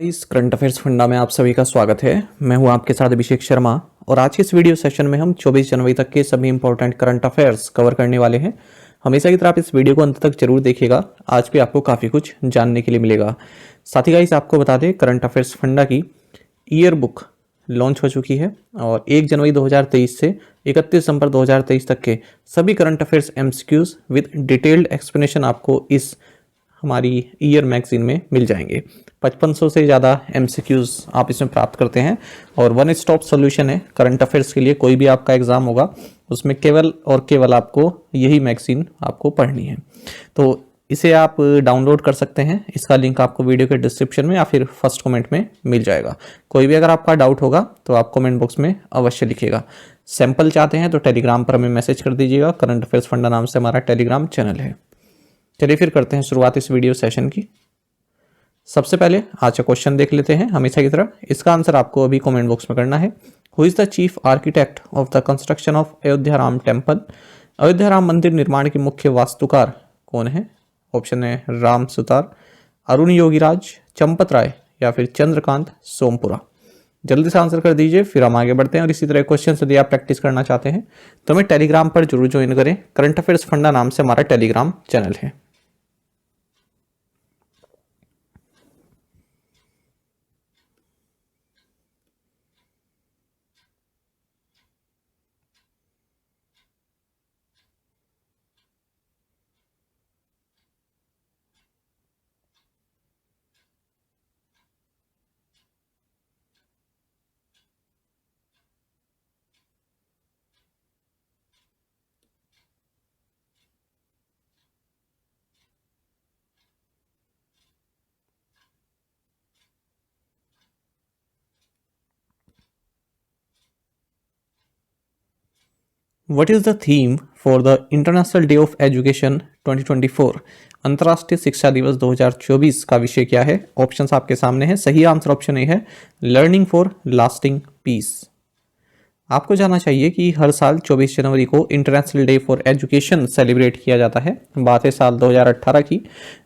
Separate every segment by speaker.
Speaker 1: इस current affairs funda में आप सभी का स्वागत है। मैं हूं आपके साथ अभिषेक शर्मा और आज के इस वीडियो सेशन में हम 24 जनवरी तक के सभी इंपॉर्टेंट करंट अफेयर्स कवर करने वाले हैं। हमेशा की तरह आप इस वीडियो को अंत तक जरूर देखिएगा, आज भी आपको काफ़ी कुछ जानने के लिए मिलेगा। साथ ही गाइस आपको बता दें, करंट अफेयर्स फंडा की ईयर बुक लॉन्च हो चुकी है और 1 जनवरी 2023 से 31 दिसंबर 2023 तक के सभी current affairs MCQs with detailed explanation आपको इस हमारी ईयर मैगजीन में मिल जाएंगे। 5500 से ज़्यादा एमसीक्यूज आप इसमें प्राप्त करते हैं और वन स्टॉप सॉल्यूशन है करंट अफेयर्स के लिए। कोई भी आपका एग्जाम होगा उसमें केवल और केवल आपको यही मैगजीन आपको पढ़नी है। तो इसे आप डाउनलोड कर सकते हैं, इसका लिंक आपको वीडियो के डिस्क्रिप्शन में या फिर फर्स्ट कमेंट में मिल जाएगा। कोई भी अगर आपका डाउट होगा तो आप कमेंट बॉक्स में अवश्य लिखिएगा। सैंपल चाहते हैं तो टेलीग्राम पर हमें मैसेज कर दीजिएगा, करंट अफेयर्स फंडा नाम से हमारा टेलीग्राम चैनल है। चलिए फिर करते हैं शुरुआत इस वीडियो सेशन की। सबसे पहले आज का क्वेश्चन देख लेते हैं हमेशा की तरह। इसका आंसर आपको अभी कमेंट बॉक्स में करना है। Who is the chief architect of the construction of Ayodhya Ram temple? Ayodhya Ram मंदिर निर्माण के मुख्य वास्तुकार कौन है? ऑप्शन है राम सुतार, अरुण योगीराज, चंपत राय या फिर चंद्रकांत सोमपुरा। जल्दी से आंसर कर दीजिए, फिर हम आगे बढ़ते हैं। और इसी तरह क्वेश्चन यदि आप प्रैक्टिस करना चाहते हैं तो हमें टेलीग्राम पर जरूर ज्वाइन करें। करंट अफेयर्स फंडा नाम से हमारा टेलीग्राम चैनल है। What is the theme for the International Day of Education 2024? अंतर्राष्ट्रीय शिक्षा दिवस 2024 का विषय क्या है? ऑप्शंस आपके सामने है। सही आंसर ऑप्शन ए है लर्निंग फॉर लास्टिंग पीस। आपको जानना चाहिए कि हर साल 24 जनवरी को international day for education celebrate किया जाता है। बात है साल 2018 की,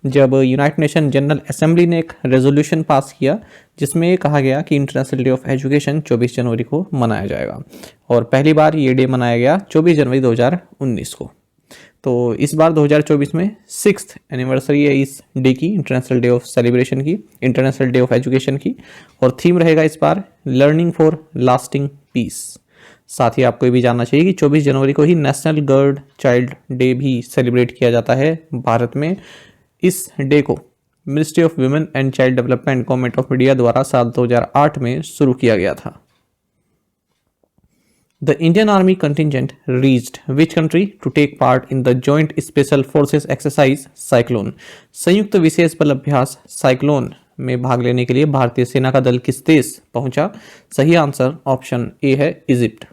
Speaker 1: जब यूनाइटेड नेशन जनरल असेंबली ने एक रेजोल्यूशन पास किया जिसमें ये कहा गया कि इंटरनेशनल डे ऑफ एजुकेशन 24 जनवरी को मनाया जाएगा और पहली बार ये डे मनाया गया 24 जनवरी 2019 को। तो इस बार 2024 में 6th एनिवर्सरी है इस डे की, इंटरनेशनल डे ऑफ सेलिब्रेशन की, इंटरनेशनल डे ऑफ एजुकेशन की। और थीम रहेगा इस बार लर्निंग फॉर लास्टिंग पीस। साथ ही आपको ये भी जानना चाहिए कि 24 जनवरी को ही नेशनल गर्ल चाइल्ड डे भी सेलिब्रेट किया जाता है भारत में। इस डे को ministry of women and child development government of India द्वारा साल 2008 में शुरू किया गया था। The Indian Army contingent reached which country to take part in the Joint Special Forces Exercise Cyclone? संयुक्त विशेष बल अभ्यास साइक्लोन में भाग लेने के लिए भारतीय सेना का दल किस देश पहुंचा? सही आंसर ऑप्शन ए है इजिप्ट।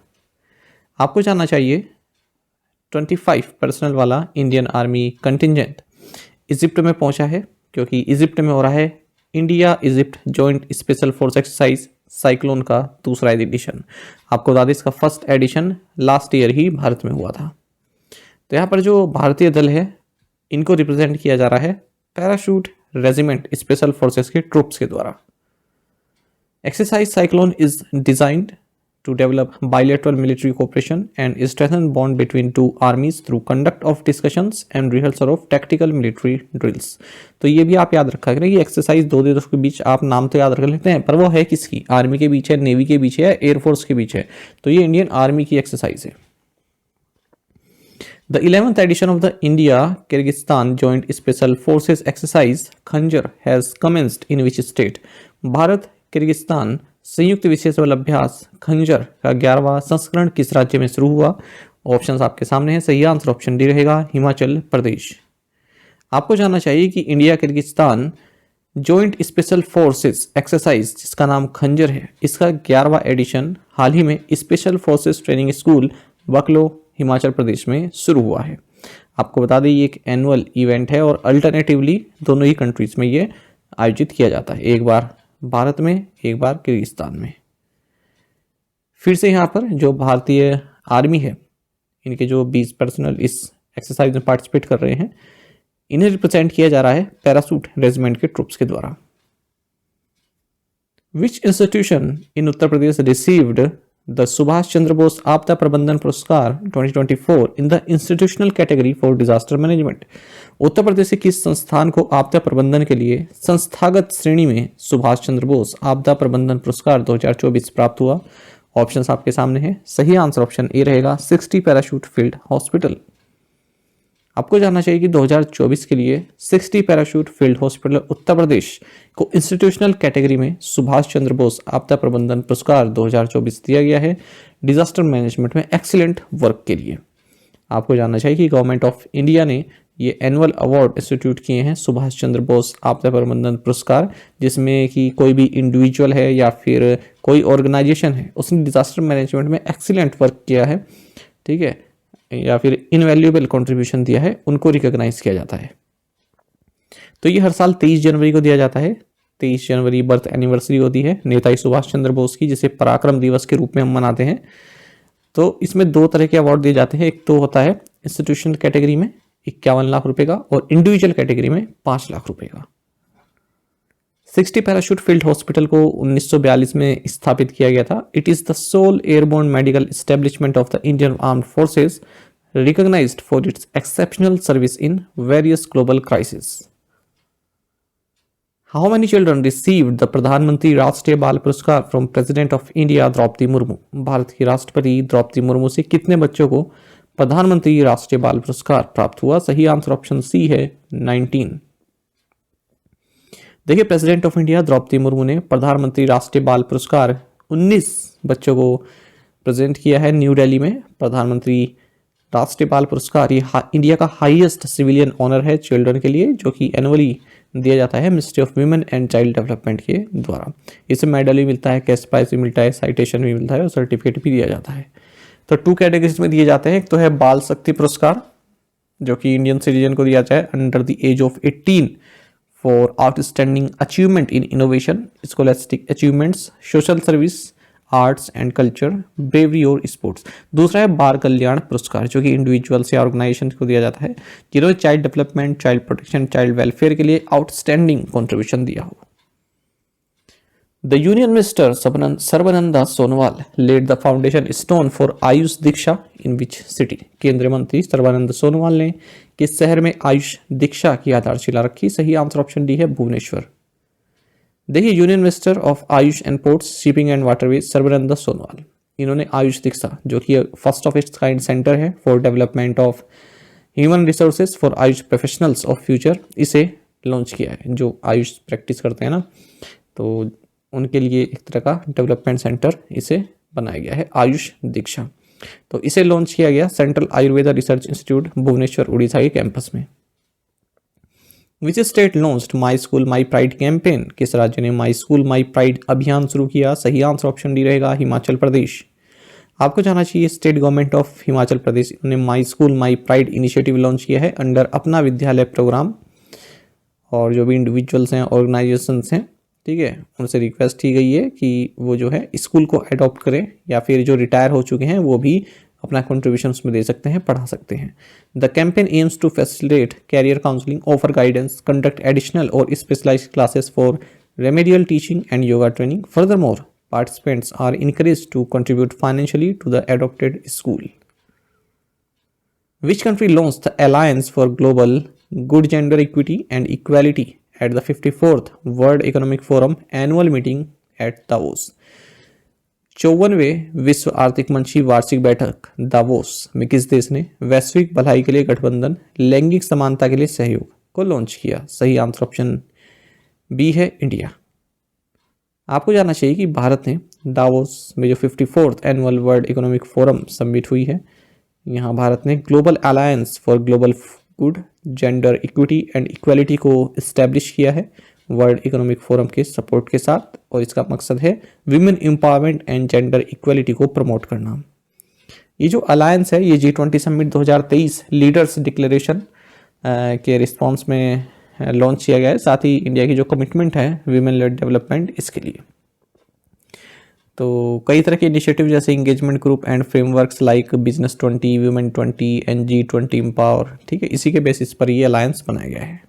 Speaker 1: आपको जानना चाहिए 25 पर्सनल वाला इंडियन आर्मी कंटिंजेंट इजिप्ट में पहुंचा है क्योंकि इजिप्ट में हो रहा है India Egypt joint special force exercise cyclone का दूसरा एडिशन। आपको बता दें इसका फर्स्ट एडिशन लास्ट ईयर ही भारत में हुआ था। तो यहाँ पर जो भारतीय दल है इनको रिप्रेजेंट किया जा रहा है पैराशूट रेजिमेंट स्पेशल फोर्सेस के ट्रूप्स के द्वारा। Exercise cyclone is designed to develop bilateral military cooperation and strengthen bond between two armies through conduct of discussions and rehearsal of tactical military drills। तो ये भी आप याद रखा करें कि एक्सरसाइज दो देशों के बीच आप नाम तो याद रख लेते हैं पर वो है किसकी? आर्मी के बीच है, नेवी के बीच है, एयरफोर्स के बीच है। तो ये इंडियन आर्मी की एक्सरसाइज है। The 11th edition of the India-Kyrgyzstan Joint Special Forces Exercise Khanjar has commenced in which state? Bharat Kyrgyzstan संयुक्त विशेष बल अभ्यास खंजर का 11वां संस्करण किस राज्य में शुरू हुआ? ऑप्शंस आपके सामने है। सही आंसर ऑप्शन डी रहेगा हिमाचल प्रदेश। आपको जानना चाहिए कि India Kyrgyzstan joint special forces exercise जिसका नाम खंजर है, इसका 11वां एडिशन हाल ही में स्पेशल फोर्सेस ट्रेनिंग स्कूल बकलो हिमाचल प्रदेश में शुरू हुआ है। आपको बता दें ये एक एनुअल इवेंट है और अल्टरनेटिवली दोनों ही कंट्रीज में ये आयोजित किया जाता है, एक बार भारत में एक बार किर्गिस्तान में। फिर से यहाँ पर जो भारतीय आर्मी है इनके जो 20 पर्सनल इस एक्सरसाइज में पार्टिसिपेट कर रहे हैं इन्हें रिप्रेजेंट किया जा रहा है पैरासूट रेजिमेंट के ट्रूप्स के द्वारा। Which institution in Uttar Pradesh received the Subhash Chandra Bose Aapda Prabandhan Puraskar 2024 in the institutional category for disaster management. Uttar Pradesh के किस संस्थान को आपदा प्रबंधन के लिए संस्थागत श्रेणी में सुभाष चंद्र बोस आपदा प्रबंधन पुरस्कार 2024 प्राप्त हुआ? ऑप्शंस आपके सामने हैं। सही आंसर ऑप्शन ए रहेगा 60 पैराशूट फील्ड हॉस्पिटल। आपको जानना चाहिए कि 2024 के लिए 60 parachute field hospital Uttar Pradesh को इंस्टीट्यूशनल कैटेगरी में सुभाष चंद्र बोस आपदा प्रबंधन पुरस्कार 2024 दिया गया है डिजास्टर मैनेजमेंट में एक्सीलेंट वर्क के लिए। आपको जानना चाहिए कि गवर्नमेंट ऑफ इंडिया ने ये एनुअल अवार्ड इंस्टीट्यूट किए हैं सुभाष चंद्र बोस आपदा प्रबंधन पुरस्कार, जिसमें कि कोई भी इंडिविजुअल है या फिर कोई ऑर्गेनाइजेशन है उसने डिजास्टर मैनेजमेंट में एक्सीलेंट वर्क किया है, ठीक है, या फिर इनवैल्यूएबल कंट्रीब्यूशन दिया है, उनको रिकॉग्नाइज किया जाता है। तो ये हर साल 23 जनवरी को दिया जाता है। 23 जनवरी बर्थ एनिवर्सरी होती है नेताजी सुभाष चंद्र बोस की, जिसे पराक्रम दिवस के रूप में हम मनाते हैं। तो इसमें दो तरह के अवार्ड दिए जाते हैं। एक तो होता है इंस्टीट्यूशनल कैटेगरी में 51 लाख रुपए का और इंडिविजुअल कैटेगरी में 5 लाख रुपए का। 60 पैराशूट फील्ड हॉस्पिटल को 1942 में स्थापित किया गया था। It is the sole airborne medical establishment of the Indian armed forces recognized for its exceptional service in various global crises. How many children received the प्रधानमंत्री राष्ट्रीय बाल पुरस्कार from President of India Draupadi Murmu? Bharat की राष्ट्रपति द्रौपदी मुर्मू से कितने बच्चों को प्रधानमंत्री राष्ट्रीय बाल पुरस्कार प्राप्त हुआ? सही आंसर ऑप्शन सी है 19। देखिए, president of India Droupadi Murmu ने प्रधानमंत्री राष्ट्रीय बाल पुरस्कार 19 बच्चों को प्रेजेंट किया है न्यू दिल्ली में। प्रधानमंत्री राष्ट्रीय बाल पुरस्कार ये इंडिया का हाईएस्ट सिविलियन ऑनर है चिल्ड्रन के लिए, जो कि एनुअली दिया जाता है ministry of women and child development के द्वारा। इसे मेडल भी मिलता है, कैश प्राइज भी मिलता है, साइटेशन भी मिलता है और सर्टिफिकेट भी दिया जाता है। तो 2 कैटेगरीज में दिए जाते हैं। एक तो है बाल शक्ति पुरस्कार, जो कि इंडियन सिटीजन को दिया जाए under the age of 18 for outstanding achievement in innovation, scholastic achievements, social service, arts and culture, bravery और स्पोर्ट्स। दूसरा है बाल कल्याण पुरस्कार, जो कि इंडिविजुअल्स या ऑर्गेनाइजेशन को दिया जाता है जिन्होंने child development, child protection, child welfare के लिए आउटस्टैंडिंग कंट्रीब्यूशन दिया हो। The union minister Sarbananda Sonowal laid the foundation stone for Ayush Diksha in which city? केंद्रीय मंत्री सर्बानंद सोनोवाल ने किस शहर में आयुष दीक्षा की आधारशिला रखी? सही आंसर ऑप्शन डी है भुवनेश्वर। देखिए, union minister of AYUSH and ports, shipping and waterways Sarbananda Sonowal, इन्होंने आयुष दीक्षा, जो कि first of its kind centre है for development of human resources for AYUSH professionals of future, इसे लॉन्च किया है। जो आयुष प्रैक्टिस करते हैं ना, तो उनके लिए एक तरह का डेवलपमेंट सेंटर इसे बनाया गया है आयुष दीक्षा। तो इसे लॉन्च किया गया central Ayurveda research institute Bhubaneswar Orissa के कैंपस में। Which state launched my school my pride campaign? किस राज्य ने माई स्कूल माई प्राइड अभियान शुरू किया? सही आंसर ऑप्शन डी रहेगा हिमाचल प्रदेश। आपको जानना चाहिए state government of Himachal Pradesh ने माई school my pride initiative launch किया है अंडर अपना विद्यालय प्रोग्राम। और जो भी इंडिविजुअल्स हैं, ऑर्गेनाइजेशंस हैं, ठीक है, उनसे रिक्वेस्ट की गई है कि वो जो है स्कूल को अडॉप्ट करें, या फिर जो रिटायर हो चुके हैं वो भी अपना कंट्रीब्यूशन उसमें दे सकते हैं, पढ़ा सकते हैं। The campaign aims to facilitate career counselling, offer guidance, conduct additional और specialised classes for remedial teaching and yoga training. Furthermore, participants are encouraged to contribute financially to the adopted school. Which country launched the Alliance for Global Good Gender Equity and Equality at the 54th World Economic Forum annual meeting at Davos? 54वें विश्व आर्थिक मंच की वार्षिक बैठक Davos में किस देश ने वैश्विक भलाई के लिए गठबंधन लैंगिक समानता के लिए सहयोग को लॉन्च किया? सही आंसर ऑप्शन बी है इंडिया। आपको जानना चाहिए कि भारत ने दावोस में जो 54th annual world economic forum summit हुई है, यहाँ भारत ने global alliance for global good gender equity and equality को इस्टेब्लिश किया है वर्ल्ड इकोनॉमिक फोरम के सपोर्ट के साथ, और इसका मकसद है women empowerment and gender equality को प्रमोट करना। ये जो अलायंस है ये G20 समिट 2023 लीडर्स डिक्लेरेशन के रिस्पॉन्स में लॉन्च किया गया है, साथ ही इंडिया की जो कमिटमेंट है विमेन लेड डेवलपमेंट इसके लिए। तो कई तरह के इनिशिएटिव जैसे engagement group and frameworks like business 20, women 20 and G20 empower, ठीक है, इसी के बेसिस पर ये अलायंस बनाया गया है।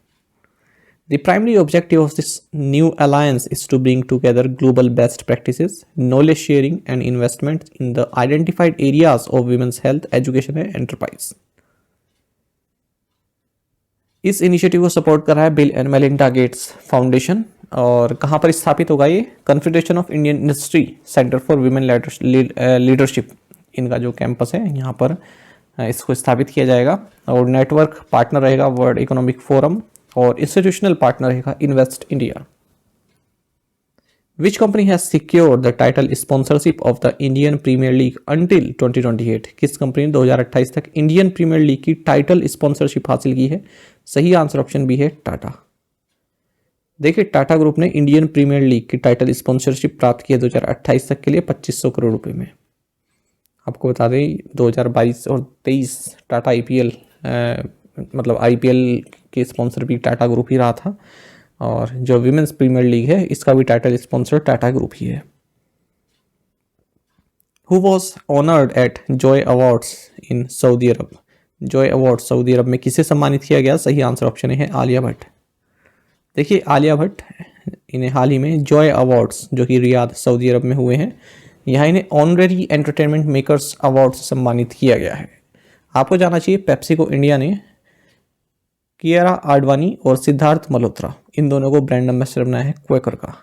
Speaker 1: The primary objective of this new alliance is to bring together global best practices, knowledge sharing, and investment in the identified areas of women's health, education and enterprise. इस इनिशिएटिव को support कर रहा है bill and Melinda Gates foundation. और कहाँ पर स्थापित होगा ये? Confederation of Indian industry centre for women leadership, इनका जो कैंपस है यहाँ पर इसको स्थापित किया जाएगा। और नेटवर्क पार्टनर रहेगा वर्ल्ड इकोनॉमिक फोरम और इंस्टीट्यूशनल पार्टनर रहेगा invest India. Which company has secured the title sponsorship of the Indian Premier League until 2028? किस कंपनी ने 2028 तक इंडियन प्रीमियर लीग की टाइटल स्पॉन्सरशिप हासिल की है? सही आंसर ऑप्शन बी है टाटा। देखिए टाटा ग्रुप ने इंडियन प्रीमियर लीग की टाइटल स्पॉन्सरशिप प्राप्त की है 2028 तक के लिए 2500 करोड़ रुपए में। आपको बता दें 2022 और 23 टाटा आईपीएल मतलब आईपीएल के स्पॉन्सर भी टाटा ग्रुप ही रहा था। और जो विमेंस प्रीमियर लीग है इसका भी टाइटल स्पॉन्सर टाटा ग्रुप ही है। Who was honoured at Joy awards in Saudi Arabia? Joy award Saudi Arabia में किसे सम्मानित किया गया? सही आंसर ऑप्शन है आलिया भट्ट। देखिए आलिया भट्ट इन्हें हाल ही में जॉय अवार्ड्स जो कि रियाद सऊदी अरब में हुए हैं, यहाँ इन्हें ऑनरेरी एंटरटेनमेंट मेकर्स अवार्ड से सम्मानित किया गया है। आपको जाना चाहिए पेप्सिको इंडिया ने कियारा आडवाणी और सिद्धार्थ मल्होत्रा इन दोनों को ब्रांड एम्बेसडर बनाया है क्वेकर का।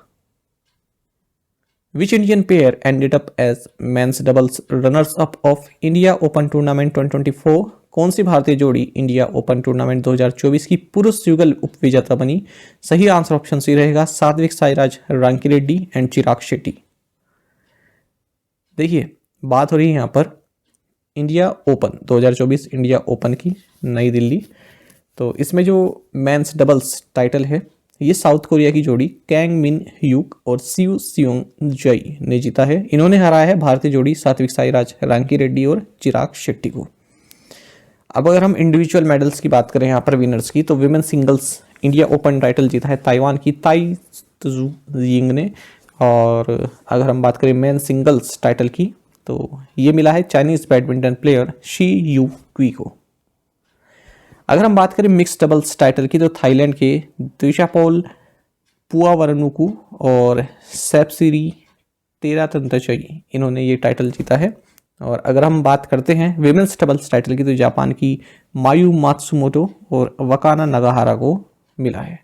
Speaker 1: Which Indian pair ended up as men's doubles runners up of India Open tournament 2024? कौन सी भारतीय जोड़ी इंडिया ओपन टूर्नामेंट 2024 की पुरुष युगल उपविजेता बनी? सही आंसर ऑप्शन सी रहेगा सात्विक साईराज रांकिरेड्डी एंड चिराग शेट्टी। देखिए बात हो रही है यहाँ पर इंडिया ओपन 2024 इंडिया ओपन की नई दिल्ली। तो इसमें जो मेंस डबल्स टाइटल है ये साउथ कोरिया की जोड़ी कैंग मिन ह्यूक और सियू सियोंग जई ने जीता है। इन्होंने हराया है भारतीय जोड़ी सात्विक साईराज रांकिरेड्डी और चिराग शेट्टी को। अब अगर हम इंडिविजुअल मेडल्स की बात करें यहाँ पर विनर्स की, तो women singles India open title जीता है ताइवान की ताई त्जू यिंग ने। और अगर हम बात करें मेन सिंगल्स टाइटल की तो ये मिला है Chinese badminton player she you क्वी को। अगर हम बात करें मिक्स डबल्स टाइटल की तो थाईलैंड के द्विशापोल पुआवरनुकु और सेप्सिरी तेरातंतचई इन्होंने ये टाइटल जीता है। और अगर हम बात करते हैं विमेंस डबल्स टाइटल की तो जापान की मायू मात्सुमोटो और वकाना नगाहारा को मिला है।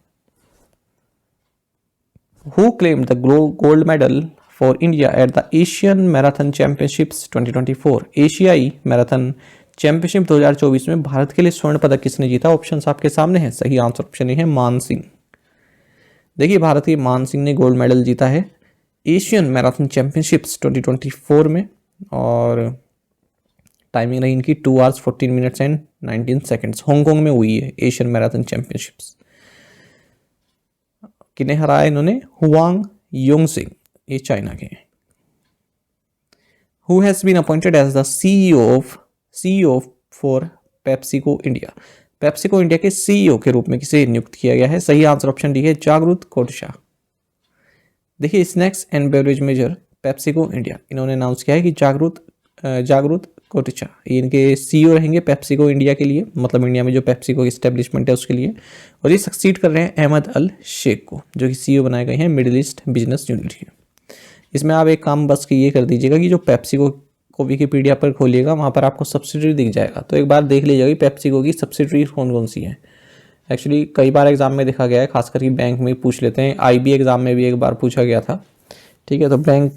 Speaker 1: Who claimed the gold medal for India at the Asian marathon championships 2024? एशियाई मैराथन चैंपियनशिप 2024 में भारत के लिए स्वर्ण पदक किसने जीता? ऑप्शंस आपके सामने हैं। सही आंसर ऑप्शन है मान सिंह। देखिए भारत के मान सिंह ने गोल्ड मेडल जीता है एशियन मैराथन चैंपियनशिप्स 2024 में। और टाइमिंग रही इनकी 2 hours 14 minutes and 19 seconds। Hong Kong में हुई है एशियन मैराथन चैंपियनशिप्स। किन्हें हराया इन्होंने? हुआंग योंगसिंग, ये चाइना के। Who has been appointed as the CEO for PepsiCo India? PepsiCo India के सीईओ के रूप में किसे नियुक्त किया गया है? सही आंसर ऑप्शन डी है जागृत कोटशा। देखिए snacks and beverage major PepsiCo India इन्होंने अनाउंस किया है कि जागृत कोटशा ये इनके सीईओ रहेंगे पेप्सिको इंडिया के लिए, मतलब इंडिया में जो पेप्सिको की एस्टेब्लिशमेंट है उसके लिए। और ये सक्सीड कर रहे हैं अहमद अल शेख को जो कि सीईओ बनाए गए हैं मिडिल ईस्ट बिजनेस यूनिट के। इसमें आप एक काम बस ये कर दीजिएगा कि जो पेप्सिको को विकीपीडिया पर खोलिएगा वहाँ पर आपको सब्सिडरी दिख जाएगा, तो एक बार देख लीजिएगा कि पेप्सिको की सब्सिडरी कौन कौन सी है। एक्चुअली कई बार एग्जाम में देखा गया है, खासकर कि बैंक में पूछ लेते हैं। आईबी एग्जाम में भी एक बार पूछा गया था। ठीक है, तो बैंक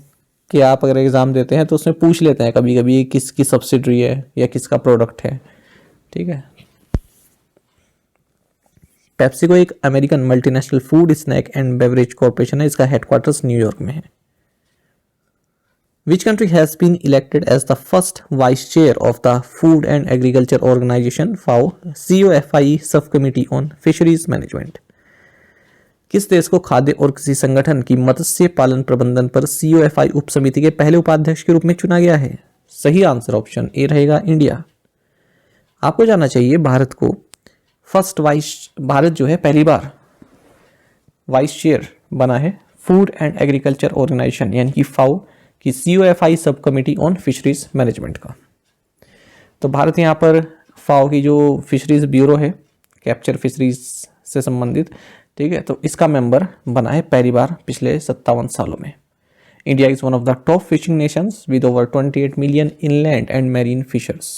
Speaker 1: के आप अगर एग्ज़ाम देते हैं तो उसमें पूछ लेते हैं कभी कभी किसकी सब्सिडरी है या किसका प्रोडक्ट है। ठीक है, पेप्सिको एक American multinational food snack and beverage corporation है। इसका हेडक्वार्टर्स न्यूयॉर्क में है। Which country has been elected as the first vice chair of the Food and Agriculture Organization FAO COFI Subcommittee on Fisheries Management? किस देश को खाद्य और कृषि संगठन की मत्स्य पालन प्रबंधन पर COFI उपसमिति के पहले उपाध्यक्ष के रूप में चुना गया है? सही आंसर ऑप्शन ए रहेगा इंडिया। आपको जानना चाहिए भारत को भारत जो है पहली बार वाइस चेयर बना है फूड एंड एग्रीकल्चर ऑर्गेनाइजेशन यानी कि FAO कि COFI सब कमेटी ऑन फिशरीज मैनेजमेंट का। तो भारत यहाँ पर FAO की जो फिशरीज ब्यूरो है कैप्चर फिशरीज से संबंधित, ठीक है, तो इसका मेंबर बना है पहली बार पिछले 57 सालों में। India is one of the top fishing nations with over 28 million inland and marine fishers.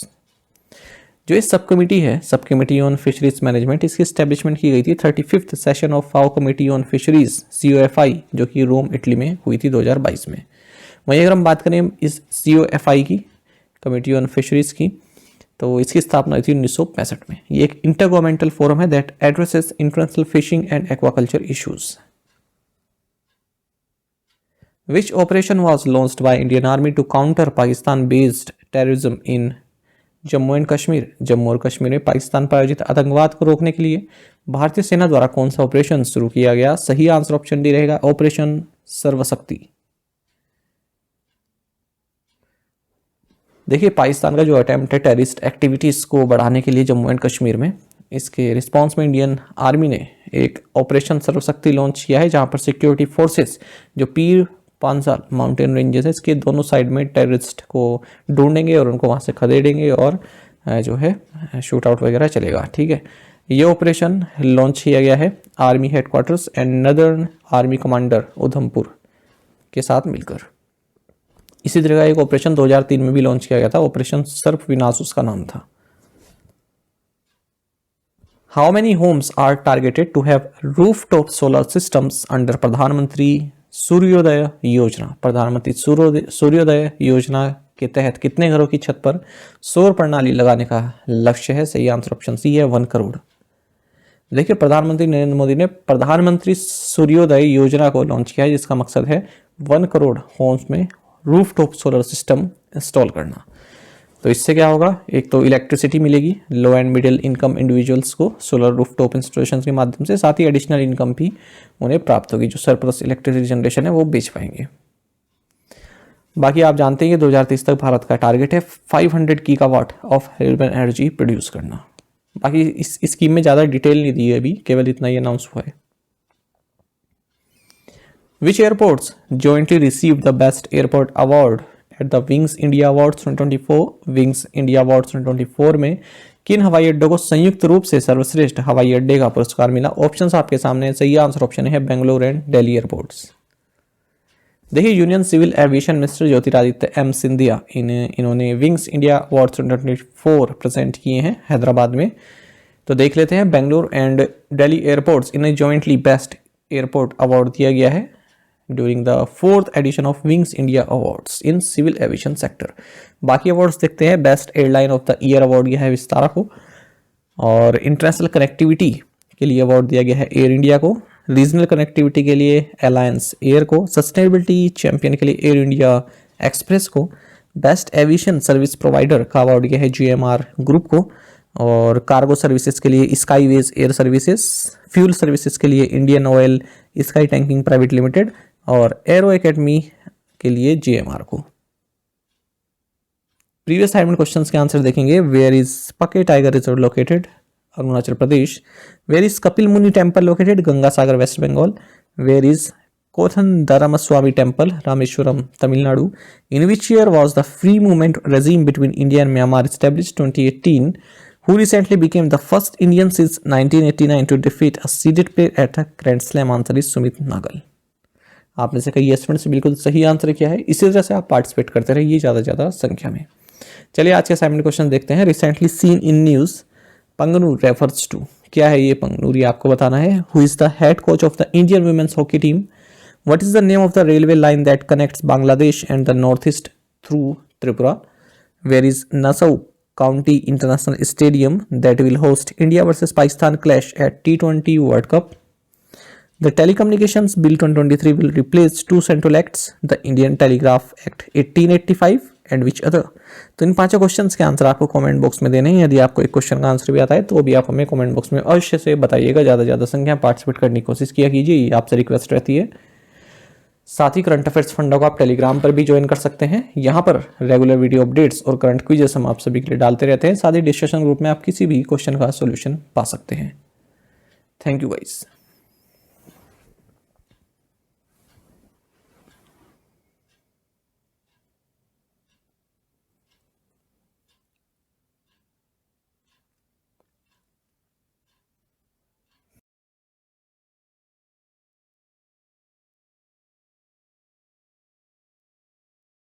Speaker 1: जो इस सब कमेटी है, sub committee on fisheries management, इसकी एस्टेब्लिशमेंट की गई थी 35th session of FAO committee on fisheries COFI, जो कि Rome Italy में हुई थी 2022 में। वहीं अगर हम बात करें इस COFI की, कमेटी ऑन फिशरीज की, तो इसकी स्थापना हुई थी 1965 में। ये एक इंटर गवर्नमेंटल फोरम है that addresses international fishing and aquaculture issues. Which operation was launched by Indian army to counter Pakistan based terrorism in Jammu and Kashmir. Jammu और कश्मीर में पाकिस्तान पर आयोजित आतंकवाद को रोकने के लिए भारतीय सेना द्वारा कौन सा ऑपरेशन शुरू किया गया? सही आंसर ऑप्शन डी रहेगा, ऑपरेशन सर्वशक्ति। देखिए, पाकिस्तान का जो अटेम्प्ट है टेररिस्ट एक्टिविटीज को बढ़ाने के लिए जम्मू एंड कश्मीर में, इसके रिस्पांस में इंडियन आर्मी ने एक ऑपरेशन सर्वशक्ति लॉन्च किया है, जहां पर सिक्योरिटी फोर्सेस जो पीर पांचाल माउंटेन रेंजेस है, इसके दोनों साइड में टेररिस्ट को ढूंढेंगे और उनको वहां से खदेड़ेंगे और जो है शूट आउट वगैरह चलेगा। ठीक है, ये ऑपरेशन लॉन्च किया गया है army headquarters and northern army commander Udhampur के साथ मिलकर। इसी तरह का एक ऑपरेशन 2003 में भी लॉन्च किया गया था, ऑपरेशन सर्फ विनाश उसका नाम था। How many homes are targeted to have rooftop solar systems under Pradhan Mantri Suryodaya योजना? प्रधानमंत्री सूर्योदय योजना के तहत कितने घरों की छत पर सौर प्रणाली लगाने का लक्ष्य है? सही आंसर ऑप्शन सी है, 1 करोड़। देखिए, प्रधानमंत्री नरेंद्र मोदी ने प्रधानमंत्री सूर्योदय योजना को लॉन्च किया है, जिसका मकसद है 1 करोड़ होम्स में रूफटॉप सोलर सिस्टम इंस्टॉल करना। तो इससे क्या होगा? एक तो इलेक्ट्रिसिटी मिलेगी लो एंड मिडिल इनकम इंडिविजुअल्स को सोलर रूफटॉप इंस्टॉलेशन के माध्यम से, साथ ही एडिशनल इनकम भी उन्हें प्राप्त होगी, जो सरप्लस इलेक्ट्रिसिटी जनरेशन है वो बेच पाएंगे। बाकी आप जानते हैं कि 2030 तक भारत का टारगेट है 500 gigawatt of renewable energy produce करना। बाकी इस स्कीम में ज़्यादा डिटेल नहीं दी है अभी, केवल इतना ही अनाउंस हुआ है। Which airports jointly received the Best Airport Award at the Wings India Awards 2024? Wings India Awards 2024 में किन हवाई अड्डों को संयुक्त रूप से सर्वश्रेष्ठ हवाई अड्डे का पुरस्कार मिला? ऑप्शंस आपके सामने हैं, सही आंसर ऑप्शन है बेंगलोर एंड दिल्ली एयरपोर्ट्स। देखिए, union civil aviation minister Jyotiraditya M Scindia इन्होंने विंग्स इंडिया अवार्ड 2024 प्रेजेंट किए हैं हैदराबाद में। तो देख लेते हैं, बेंगलोर एंड दिल्ली एयरपोर्ट्स इन्हें जॉइंटली बेस्ट एयरपोर्ट अवार्ड दिया गया है during the 4th edition of Wings India awards in civil aviation sector. बाकी अवार्ड्स देखते हैं। Best airline of the year award दिया है विस्तारा को, और इंटरनेशनल कनेक्टिविटी के लिए अवार्ड दिया गया है एयर इंडिया को, रीजनल कनेक्टिविटी के लिए अलायंस एयर को, सस्टेनेबिलिटी चैंपियन के लिए एयर इंडिया एक्सप्रेस को, बेस्ट एविएशन सर्विस प्रोवाइडर का अवार्ड दिया है GMR ग्रुप को, और कार्गो सर्विसेज के लिए skyways air services, fuel services के लिए Indian oil sky tanking private limited, और एरो एकेडमी के लिए GMR को। प्रीवियस असाइनमेंट क्वेश्चंस के आंसर देखेंगे। Where is Pakke tiger reserve located? Arunachal Pradesh. Where is Kapil Muni temple located? Ganga Sagar West Bengal. Where is Kothandaramaswamy temple? Rameswaram Tamil Nadu. In which year was the free movement regime between India and Myanmar established? 2018. Who recently became the first Indian since 1989 to defeat a seeded player at a Grand Slam? Answer is Sumit Nagal. आपने से कई students बिल्कुल सही answer किया है। इसी तरह से आप पार्टिसिपेट करते रहिए ज़्यादा संख्या में। चलिए आज के असाइनमेंट क्वेश्चन देखते हैं। Recently seen in news Punganur refers to, क्या है ये पंगनूर, ये आपको बताना है। Who is the head coach of the Indian women's hockey team? What is the name of the railway line that connects Bangladesh and the north east through Tripura? Where is Nassau County International Stadium that will host India versus Pakistan clash at T20 World Cup? The Telecommunications Bill 2023 will replace two central acts, the Indian Telegraph Act 1885 and which other? तो इन पांचों questions के answer आपको comment box में देने हैं। यदि आपको एक क्वेश्चन का आंसर भी आता है तो भी आप हमें कमेंट बॉक्स में अवश्य से बताइएगा। ज़्यादा संख्या पार्टिसिपेट करने की कोशिश किया कीजिए, ये आपसे रिक्वेस्ट रहती है। साथ ही करंट अफेयर्स फंडा को आप टेलीग्राम पर भी ज्वाइन कर सकते हैं। यहाँ पर रेगुलर वीडियो अपडेट्स और करंट क्विजेस हम आप सभी के लिए डालते रहते हैं। साथ ही डिस्कशन ग्रुप में आप किसी भी क्वेश्चन का सॉल्यूशन पा सकते हैं। Thank you guys.